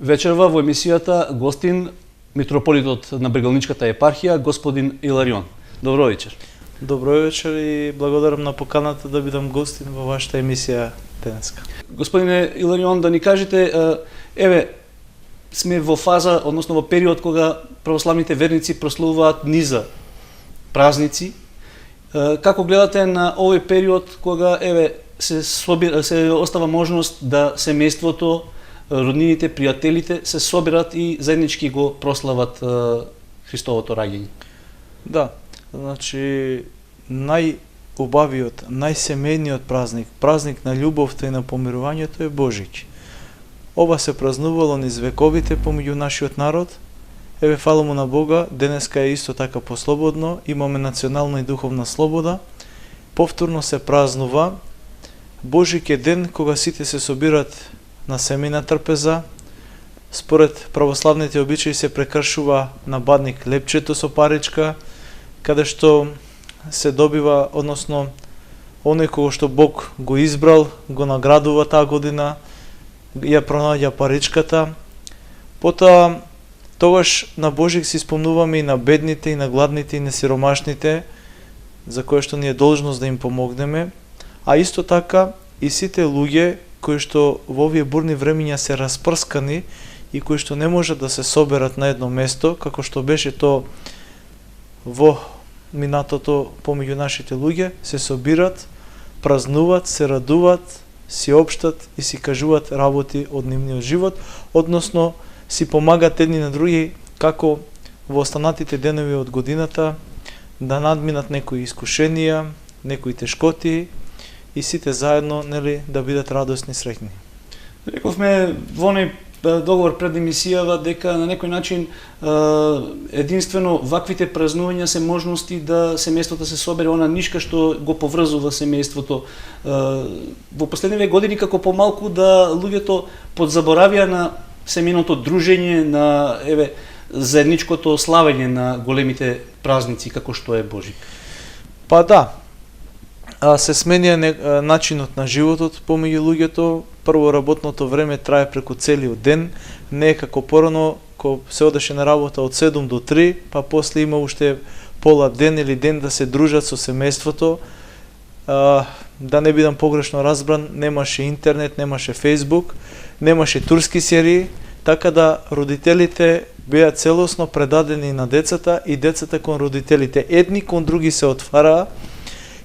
Вечерва во емисијата гостин митрополитот на Брегалничката епархија, господин Иларион. Добро вечер. Добро вечер и благодарам на поканата да бидам гостин во вашата емисија денеска. Господине Иларион, да ни кажете, сме во фаза, односно во период кога православните верници прославуваат низа празници. Како гледате на овој период кога се остава можност да семејството, роднините, пријателите се соберат и заеднички го прослават Христовото раѓање? Да, значи најубавиот, најсемејниот празник на љубовта и на помирувањето е Божик. Ова се празнувало низ вековите помеѓу нашиот народ. Фала му на Бога, денеска е исто така послободно, имаме национална и духовна слобода. Повторно се празнува. Божик е ден кога сите се собират на семејна трпеза. Според православните обичаи се прекршува на бадник лепчето со паричка, каде што се добива, односно, оној кого што Бог го избрал, го наградува таа година, ја пронаѓа паричката. Потоа, тогаш на Божик си спомнуваме и на бедните, и на гладните, и на сиромашните, за кои што ни е должност да им помогнеме, а исто така и сите луѓе кои што во овие бурни времиња се распрскани и кои што не можат да се соберат на едно место, како што беше то во минатото помеѓу нашите луѓе, се собират, празнуват, се радуват, си општат и си кажуваат работи од нивниот живот, односно си помагат едни на други како во останатите денови од годината да надминат некои искушенија, некои тешкоти и сите заедно, нели, да бидат радосни и среќни. Рековме во оној договор пред емисијава дека на некој начин единствено ваквите празнувања се можности да семејството се собере, она нишка што го поврзува семејството. Во последниве години како помалку да луѓето подзаборавија на семејното дружење, на заедничкото славење на големите празници како што е Божик. Па да, се сменија начинот на животот помеѓу луѓето. Прво, работното време трае преку целиот ден, не е како порано, кога се одеше на работа од 7 до 3, па после има уште пола ден или ден да се дружат со семејството. Да не бидам погрешно разбран, немаше интернет, немаше Фейсбук, немаше турски серии, така да родителите беа целосно предадени на децата и децата кон родителите. Едни кон други се отвараа.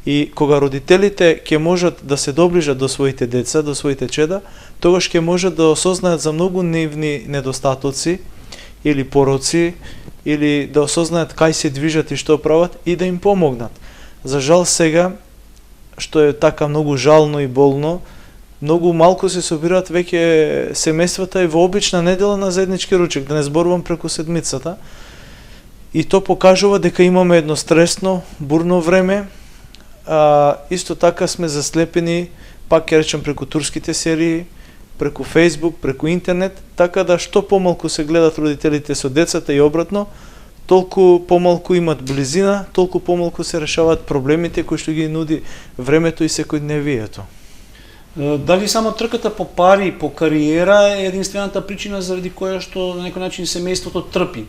И кога родителите ќе можат да се доближат до своите деца, до своите чеда, тогаш ќе можат да осознаат за многу нивни недостатоци или пороци, или да осознаат кај се движат и што прават и да им помогнат. За жал сега, што е така многу жално и болно, многу малку се собираат веќе семејствата и во обична недела на заеднички ручек, да не зборувам преку седмицата. И то покажува дека имаме едно стресно, бурно време. Исто така сме заслепени, пак ќе речем, преку турските серии, преку Фейсбук, преку интернет, така да што помалку се гледат родителите со децата и обратно, толку помалку имат близина, толку помалку се решаваат проблемите кои што ги нуди времето и секојдневието. Дали само трката по пари, по кариера е единствената причина заради која што на некој начин семејството трпи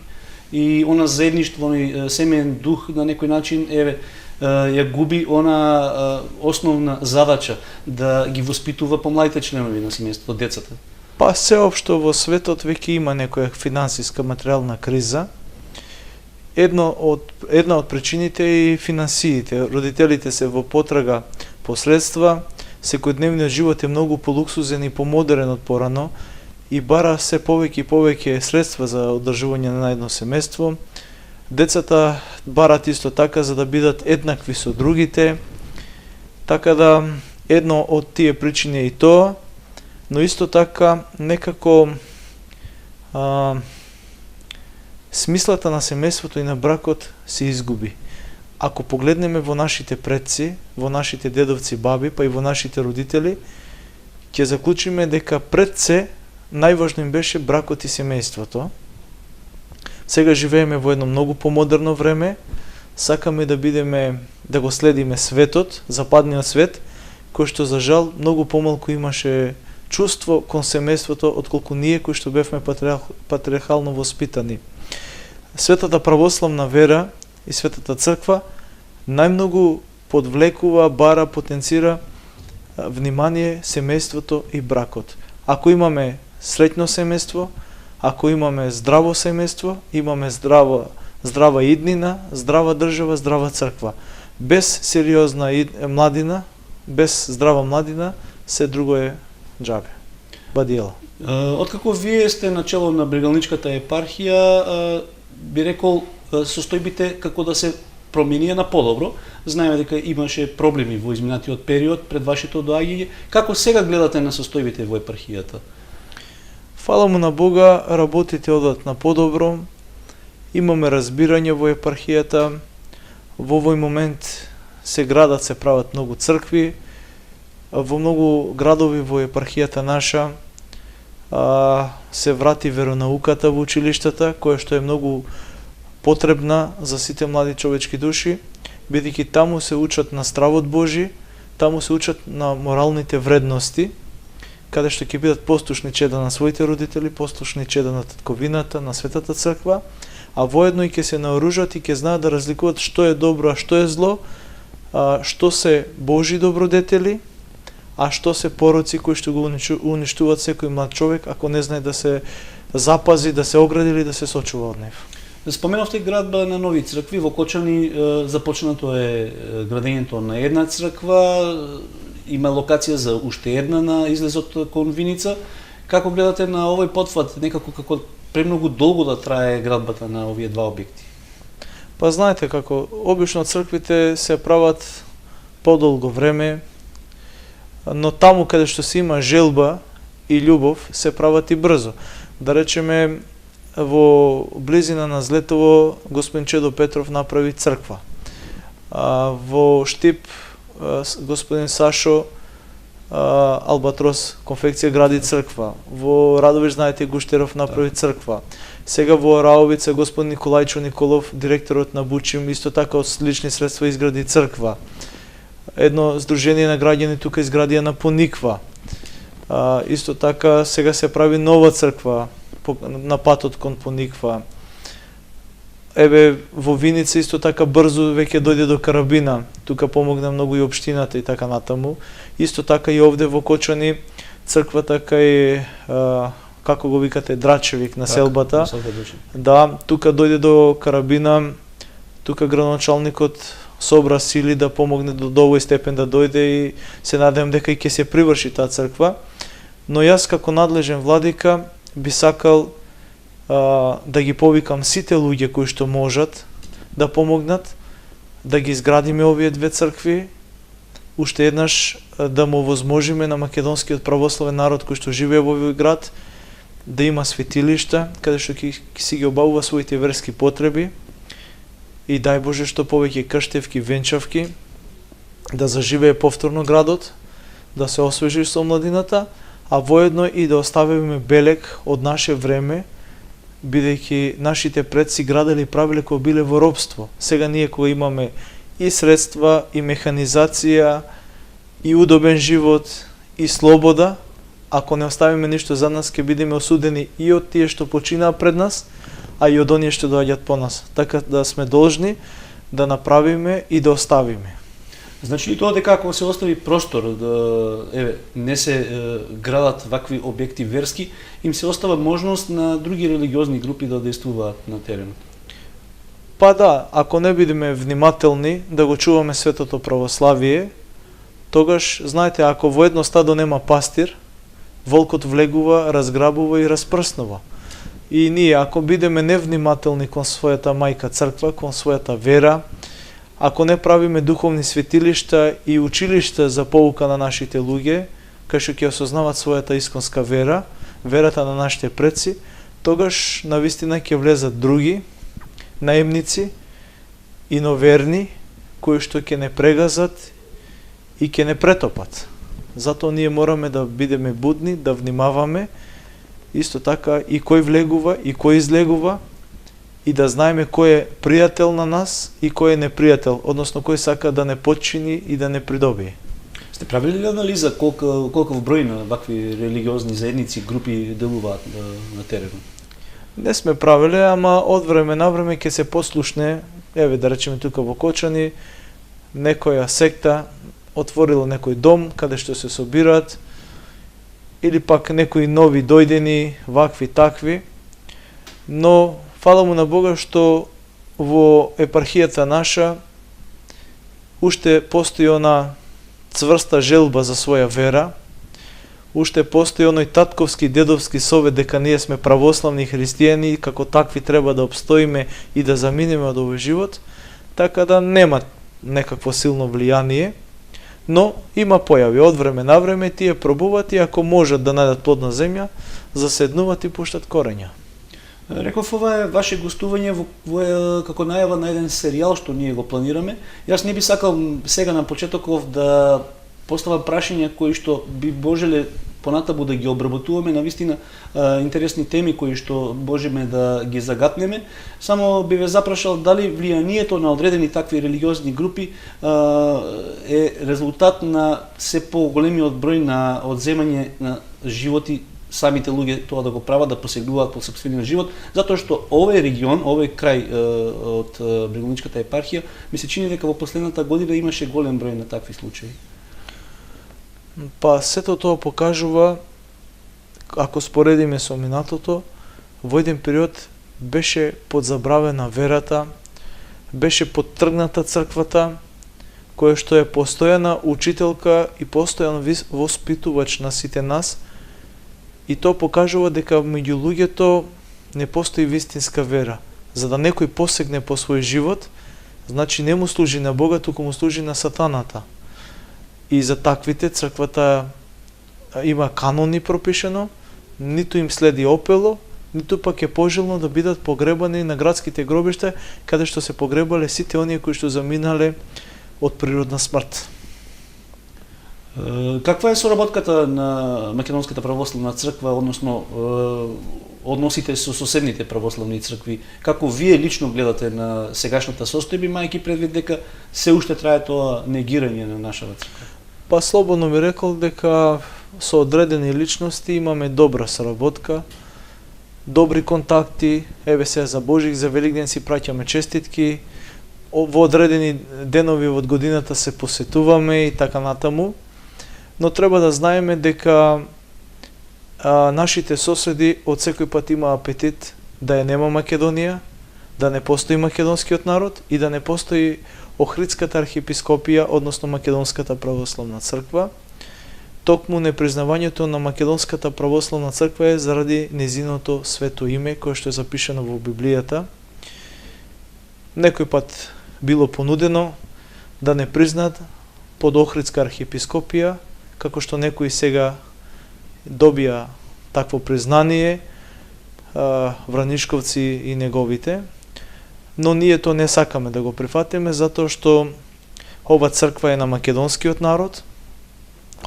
и она заедништво, семеен дух на некој начин ја губи она основна задача да ги воспитува помладите членови на семејството, децата? Па сеопшто во светот веќе има некоја финансиска материјална криза. Една од причините е и финансиите. Родителите се во потрага по средства, секојдневниот живот е многу полуксузен и помодерен од порано и бара се повеќе и повеќе средства за одржување на едно семејство. Децата барат исто така за да бидат еднакви со другите, така да едно од тие причини е и тоа, но исто така некако смислата на семејството и на бракот се изгуби. Ако погледнеме во нашите предци, во нашите дедовци, баби, па и во нашите родители, ќе заклучиме дека пред се најважно им беше бракот и семејството. Сега живееме во едно многу помодерно време, сакаме да го следиме светот, западниот свет, кој што за жал многу помалку имаше чувство кон семејството отколку ние кои што бевме патриархално воспитани. Светата православна вера и Светата црква најмногу подвлекува, бара, потенцира внимание семејството и бракот. Ако имаме среќно семејство, ако имаме здраво семејство, имаме здрава иднина, здрава држава, здрава црква. Без сериозна младина, без здрава младина, се друго е џабе. Бадиела. Откако вие сте начело на Брегалничката епархија, би рекол состојбите како да се променија на подобро. Знаеме дека имаше проблеми во изминатиот период пред вашето доаѓање. Како сега гледате на состојбите во епархијата? Фала му на Бога, работите одат на подобро. Имаме разбирање во епархијата. Во овој момент се градат, се прават многу цркви. Во многу градови во епархијата наша се врати веронауката во училиштата, која што е многу потребна за сите млади човечки души, бидејќи таму се учат на стравот Божи, таму се учат на моралните вредности, каде што ќе бидат послушни чеда на своите родители, послушни чеда на татковината, на Светата црква, а воедно и ќе се наоружат и ќе знаат да разликуваат што е добро, а што е зло, што се Божи добродетели, а што се пороци кои што го уништуваат секој млад човек ако не знае да се запази, да се огради или да се сочува од нив. Споменавте градба на нови цркви. Во Кочани започнато е градењето на една црква, има локација за уште една на излезот кон Виница. Како гледате на овој потфат, некако како премногу долго да трае градбата на овие два објекти? Па знаете како обично црквите се прават подолго време, но таму каде што се има желба и љубов се прават и брзо. Да речеме во близина на Злетово господин Чедо Петров направи црква. Во Штип господин Сашо Албатрос конфекција гради црква. Во Радовиш знаете Гуштеров направи црква. Сега во Раовица господин Николајчо Николов, директорот на Бучим, исто така од лични средства изгради црква. Едно здружение на граѓани тука изгради на Пониква. Исто така сега се прави нова црква на патот кон Пониква. Еве во Виница исто така брзо веќе дојде до Карабина. Тука помогна многу и општината и така натаму. Исто така и овде во Кочани црквата кај како го викате Драчевик на селбата. Да, тука дојде до Карабина. Тука градоначалникот собра сили да помогне до овој степен да дојде и се надевам дека и ќе се приврши таа црква. Но јас како надлежен владика би сакал да ги повикам сите луѓе кои што можат да помогнат, да ги изградиме овие две цркви, уште еднаш да му возможиме на македонскиот православен народ кој што живее во овој град, да има светилишта, каде што ќе си ги обавува своите верски потреби и дај Боже што повеќе крштевки, венчавки, да заживее повторно градот, да се освежи со младината, а воедно и да оставиме белег од наше време, бидејќи нашите предци градели и правиле кога биле во робство. Сега ние кога имаме и средства, и механизација, и удобен живот, и слобода, ако не оставиме ништо за нас, ќе бидеме осудени и од тие што починаа пред нас, а и од оние што доаѓаат по нас. Така да сме должни да направиме и да оставиме. Значи и тоа дека ако се остави простор да не се градат вакви објекти верски, им се остава можност на други религиозни групи да действуваат на теренот. Па да, ако не бидеме внимателни да го чуваме светото православие, тогаш знаете ако во едно стадо нема пастир, волкот влегува, разграбува и распрснува. И ние ако бидеме невнимателни кон својата мајка црква, кон својата вера, ако не правиме духовни светилишта и училишта за поука на нашите луѓе, кај што ќе осознават својата исконска вера, верата на нашите предци, тогаш навистина ќе влезат други наемници, иноверни, кои што ќе не прегазат и ќе не претопат. Затоа ние мораме да бидеме будни, да внимаваме, исто така и кој влегува и кој излегува, и да знаеме кој е пријател на нас и кој е непријател, односно кој сака да не подчини и да не придобие. Сте правили ли анализа колков број на вакви религиозни заедници, групи делуваат на теренот? Не сме правиле, ама од време на време ќе се послушне, еве да речеме тука во Кочани, некоја секта отворила некој дом каде што се собираат, или пак некои нови дојдени, вакви, такви, но фала му на Бога што во епархијата наша уште постои она цврста желба за своја вера, уште постои оној татковски, дедовски совет дека ние сме православни христијани, како такви треба да обстоиме и да заминеме од овој живот, така да нема некакво силно влијание, но има појави од време на време, тие пробуват и ако можат да најдат плодна земја, заседнуват и пуштат корења. Реков, ова е ваше гостување како најава на еден серијал што ние го планираме. Јас не би сакал сега на почетоков да поставам прашања кои што би можеле понатаму да ги обработуваме, навистина интересни теми кои што можеме да ги загатнеме. Само би ве запрашал дали влијанието на одредени такви религиозни групи е резултат на се поголемиот број на одземање на животи самите луѓе тоа да го прават, да посегнуваат по сопствениот живот, затоа што овој регион, овој крај од Брегулничката епархија, ми се чини дека во последната година имаше голем број на такви случаи. Па сето тоа покажува, ако споредиме со минатото, во еден период беше подзабравена верата, беше подтргната црквата, која што е постојана учителка и постојан воспитувач на сите нас, и тоа покажува дека меѓу луѓето не постои вистинска вера. За да некој посегне по свој живот, значи не му служи на Бога, туку му служи на сатаната. И за таквите црквата има канони пропишено, ниту им следи опело, ниту пак е пожелно да бидат погребани на градските гробишта, каде што се погребале сите оние кои што заминале од природна смрт. Каква е соработката на Македонската православна црква, односно односите со соседните православни цркви? Како вие лично гледате на сегашната состојба, имајќи предвид дека се уште трае тоа негирање на нашата црква? Па слободно би рекол дека со одредени личности имаме добра соработка, добри контакти, еве се за Божик, за Великден си праќаме честитки, во одредени денови од годината се посетуваме и така натаму. Но треба да знаеме дека нашите соседи од секој пат има апетит да ја нема Македонија, да не постои македонскиот народ и да не постои Охридската архиепископија, односно Македонската православна црква. Токму непризнавањето на Македонската православна црква е заради незиното свето име, кое што е запишено во Библијата. Некој пат било понудено да не признаат под Охридска архиепископија, како што некои сега добија такво признание, Вранишковци и неговите, но ние то не сакаме да го прифатиме, затоа што ова црква е на македонскиот народ,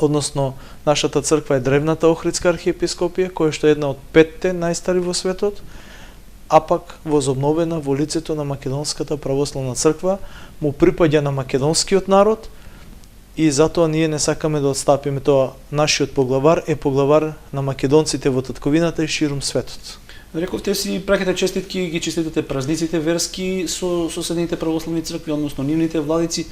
односно нашата црква е древната Охридска архиепископија, која што е една од 5 најстари во светот, а пак возобновена во лицето на Македонската православна црква, му припаѓа на македонскиот народ, и затоа ние не сакаме да отстапиме тоа. Нашиот поглавар е поглавар на македонците во татковината и ширум светот. Рековте си праќате честитки, ги честитате празниците верски со соседните православни цркви, односно нивните владици.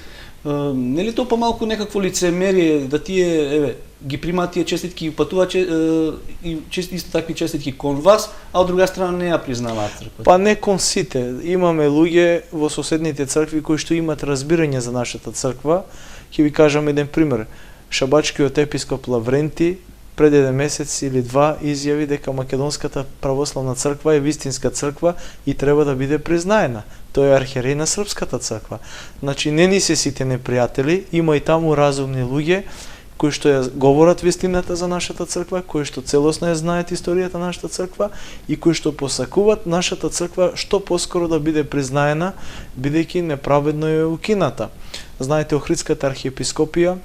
Нели тоа помалку некакво лицемерие да тие, еве, ги примаат тие честитки и патуваат и исто такви честитки кон вас, а од друга страна не ја признаваат црквата? Па не кон сите. Имаме луѓе во соседните цркви кои што имаат разбирање за нашата црква. Ќе ви кажам еден пример. Шабачкиот епископ Лавренти пред еден месец или два изјави дека Македонската православна црква е вистинска црква и треба да биде признаена. Тој е архиереј на српската црква. Значи не ни се сите непријатели, има и таму разумни луѓе кои што ја говорат вистината за нашата црква, кои што целосно ја знаат историјата на нашата црква и кои што посакуваат нашата црква што поскоро да биде признаена, бидејќи неправедно е укината. Знаете, Охридската архиепископија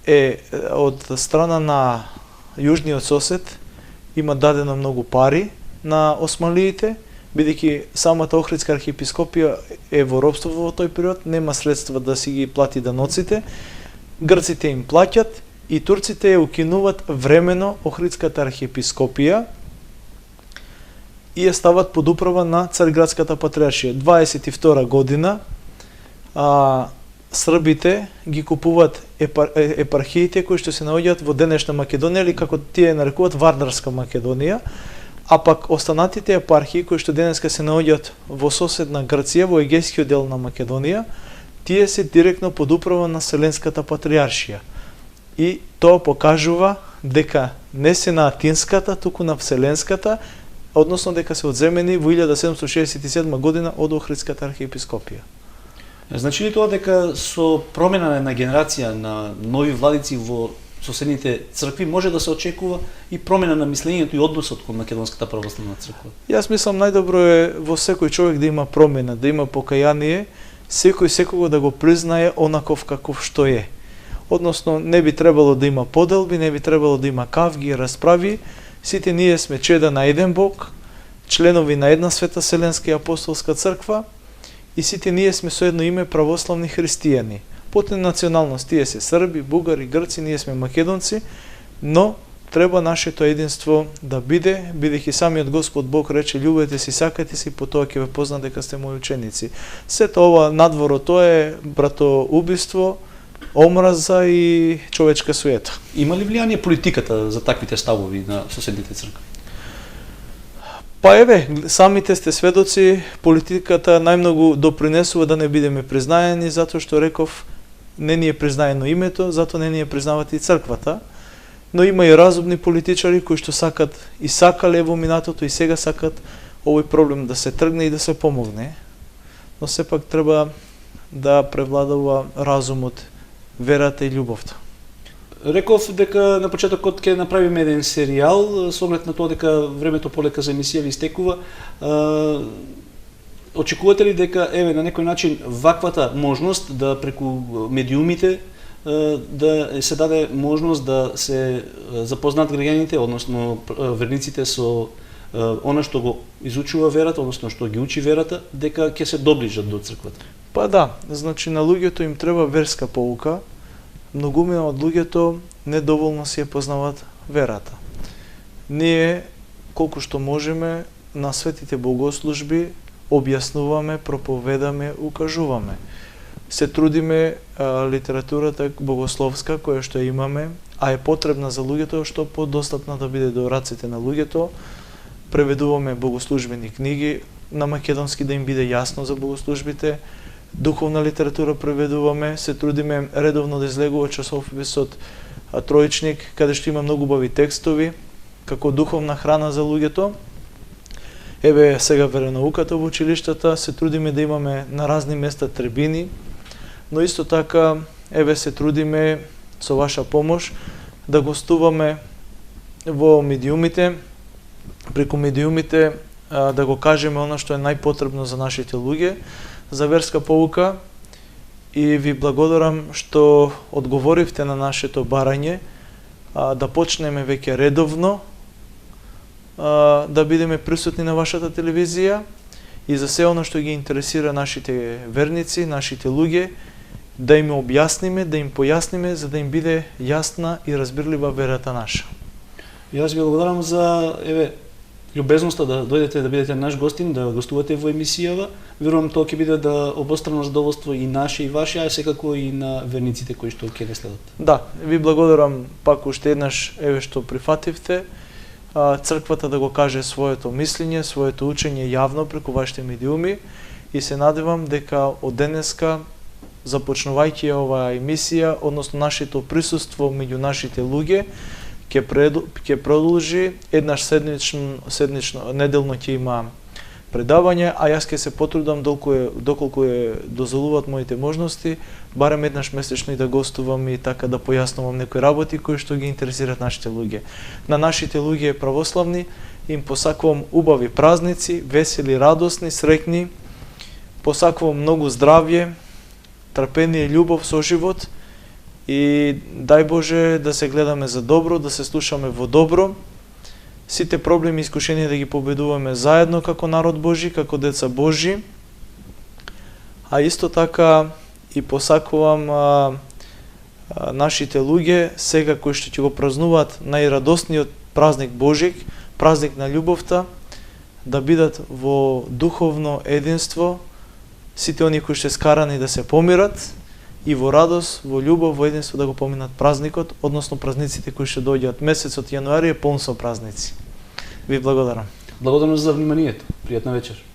е од страна на јужниот сосед, има дадено многу пари на османлиите, бидејќи самата Охридска архиепископија е во робство во тој период, нема средства да си ги плати даноците, грците им плаќат и турците ја укинуваат времено Охридската архиепископија и ја стават под управа на Царградската патриаршија. 22 година србите ги купуваат епархиите кои што се наоѓаат во денешна Македонија или како тие нарекуваат Вардарска Македонија, а пак останатите епархии кои што денеска се наоѓаат во соседна Грција, во егејскиот дел на Македонија, тие се директно под управа на Вселенската патриаршија. И тоа покажува дека не се на Атинската, туку на Вселенската, односно дека се одземени во 1767 година од Охридската архиепископија. Значи ли тоа дека со промена на генерација на нови владици во соседните цркви може да се очекува и промена на мислењето и односот кон Македонската православна црква? Јас мислам најдобро е во секој човек да има промена, да има покаяние, секој секого да го признае онаков каков што е. Односно, не би требало да има поделби, не би требало да има кавги и расправи. Сите ние сме чеда на еден Бог, членови на една света Вселенска и апостолска црква, и сите ние сме со едно име православни христијани. По националност, тие се срби, бугари, грци, ние сме македонци, но треба нашето единство да биде, бидејќи самиот Господ Бог рече: љубете си, сакате си, потоа ќе ве позна дека сте мои ученици. Сето ова надворо тоа е братоубиство, омраза и човечка суета. Има ли влијание политиката за таквите ставови на соседните цркви? Па еве, самите сте сведоци, политиката најмногу допринесува да не бидеме признаени, затоа што реков, не ни е признаено името, затоа не ни е признават и црквата. Но има и разумни политичари кои што сакат и сакале во минатото и сега сакат овој проблем да се тргне и да се помогне. Но сепак треба да превладува разумот, верата и љубовта. Реков дека на почетокот ќе направиме еден серијал со оглед на тоа дека времето полека за емисија ви истекува. Очекувате ли дека еве на некој начин ваквата можност да преку медиумите да се даде можност да се запознаат граѓаните, односно верниците со она што го изучува верата, односно што ги учи верата, дека ќе се доближат до црквата? Па да, значи на луѓето им треба верска поука. Многумина од луѓето недоволно си ја познаваат верата. Ние, колку што можеме, на светите богослужби објаснуваме, проповедаме, укажуваме. Се трудиме литературата богословска која што имаме, а е потребна за луѓето, што подостапна да биде до раците на луѓето. Преведуваме богослужбени книги на македонски да им биде јасно за богослужбите. Духовна литература преведуваме, се трудиме редовно да излегува часописот Троичник, каде што има многу убави текстови, како духовна храна за луѓето. Еве сега веронауката во училиштата, се трудиме да имаме на разни места трибини, но исто така еве се трудиме со ваша помош да гостуваме во медиумите, преку медиумите да го кажеме она што е најпотребно за нашите луѓе, за верска поука, и ви благодарам што одговоривте на нашето барање да почнеме веќе редовно да бидеме присутни на вашата телевизија и за се оно што ги интересира нашите верници, нашите луѓе, да им објасниме, да им појасниме, за да им биде јасна и разбирлива верата наша. Јас ви благодарам за љубезноста да дојдете да бидете наш гостин, да гостувате во емисијава. Верувам тоа ќе биде да обострано задоволство и наше и ваше, а секако и на верниците кои што ќе не следат. Да, ви благодарам пак уште еднаш еве што прифативте црквата да го каже своето мислење, своето учење јавно преку вашите медиуми, и се надевам дека од денеска, започнувајќи оваа емисија, односно нашето присуство меѓу нашите луѓе, ќе продолжи. Еднаш седнично, неделно ќе има предавање, а јас ќе се потрудам доколку дозволуваат моите можности, барем еднаш месечно и да гостувам и така да појаснувам некои работи кои што ги интересираат нашите луѓе. На нашите луѓе православни им посакувам убави празници, весели, радосни, среќни. Посакувам многу здравје, трпение и љубов со живот, и дај Боже да се гледаме за добро, да се слушаме во добро. Сите проблеми и искушенија да ги победуваме заедно како народ Божи, како деца Божи. А исто така и посакувам нашите луѓе сега кои што ќе го празнуваат најрадосниот празник Божик, празник на љубовта, да бидат во духовно единство, сите оние кои што скарани да се помират и во радост, во љубов, во единство да го поминат празникот, односно празниците кои што доаѓаат. Месецот јануари е полн со празници. Ви благодарам. Благодарам за вниманието. Пријатна вечер.